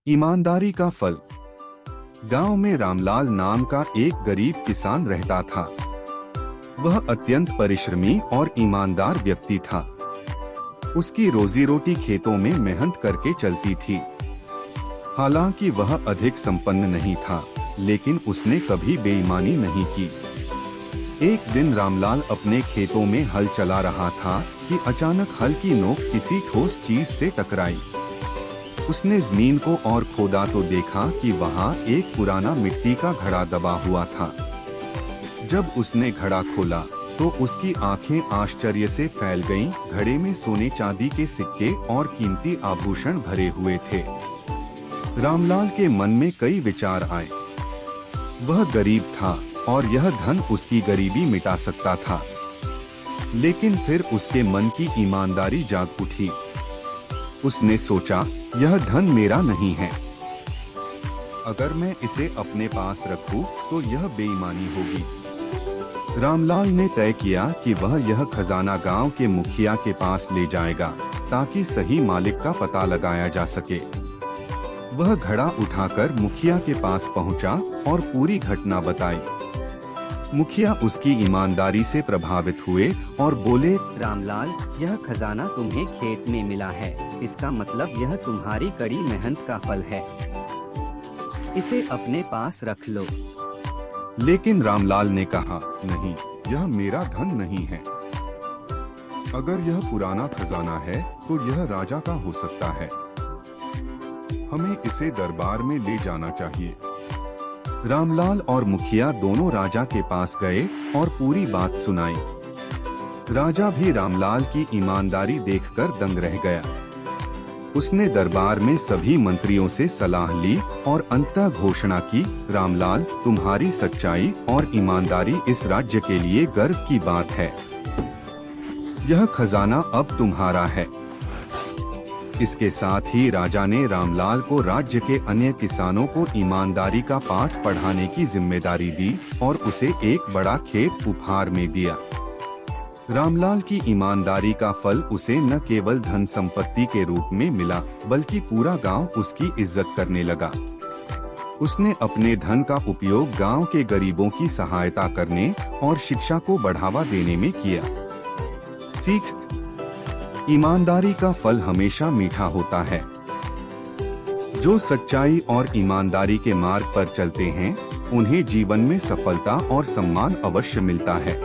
ईमानदारी का फल। गांव में रामलाल नाम का एक गरीब किसान रहता था। वह अत्यंत परिश्रमी और ईमानदार व्यक्ति था। उसकी रोजी रोटी खेतों में मेहनत करके चलती थी। हालांकि वह अधिक संपन्न नहीं था, लेकिन उसने कभी बेईमानी नहीं की। एक दिन रामलाल अपने खेतों में हल चला रहा था कि अचानक हल की नोक किसी ठोस चीज से टकराई। उसने जमीन को और खोदा तो देखा कि वहाँ एक पुराना मिट्टी का घड़ा दबा हुआ था। जब उसने घड़ा खोला तो उसकी आंखें आश्चर्य से फैल गईं। घड़े में सोने चांदी के सिक्के और कीमती आभूषण भरे हुए थे। रामलाल के मन में कई विचार आए। वह गरीब था और यह धन उसकी गरीबी मिटा सकता था, लेकिन फिर उसके मन की ईमानदारी जाग उठी। उसने सोचा, यह धन मेरा नहीं है। अगर मैं इसे अपने पास रखूं, तो यह बेईमानी होगी। रामलाल ने तय किया कि वह यह खजाना गांव के मुखिया के पास ले जाएगा, ताकि सही मालिक का पता लगाया जा सके। वह घड़ा उठाकर मुखिया के पास पहुंचा और पूरी घटना बताई। मुखिया उसकी ईमानदारी से प्रभावित हुए और बोले, रामलाल, यह खजाना तुम्हें खेत में मिला है। इसका मतलब यह तुम्हारी कड़ी मेहनत का फल है। इसे अपने पास रख लो। लेकिन रामलाल ने कहा, नहीं, यह मेरा धन नहीं है। अगर यह पुराना खजाना है तो यह राजा का हो सकता है। हमें इसे दरबार में ले जाना चाहिए। रामलाल और मुखिया दोनों राजा के पास गए और पूरी बात सुनाई। राजा भी रामलाल की ईमानदारी देखकर दंग रह गया। उसने दरबार में सभी मंत्रियों से सलाह ली और अंततः घोषणा की, रामलाल, तुम्हारी सच्चाई और ईमानदारी इस राज्य के लिए गर्व की बात है। यह खजाना अब तुम्हारा है। इसके साथ ही राजा ने रामलाल को राज्य के अन्य किसानों को ईमानदारी का पाठ पढ़ाने की जिम्मेदारी दी और उसे एक बड़ा खेत उपहार में दिया। रामलाल की ईमानदारी का फल उसे न केवल धन संपत्ति के रूप में मिला, बल्कि पूरा गांव उसकी इज्जत करने लगा। उसने अपने धन का उपयोग गांव के गरीबों की सहायता करने और शिक्षा को बढ़ावा देने में किया। सीख: ईमानदारी का फल हमेशा मीठा होता है। जो सच्चाई और ईमानदारी के मार्ग पर चलते हैं, उन्हें जीवन में सफलता और सम्मान अवश्य मिलता है।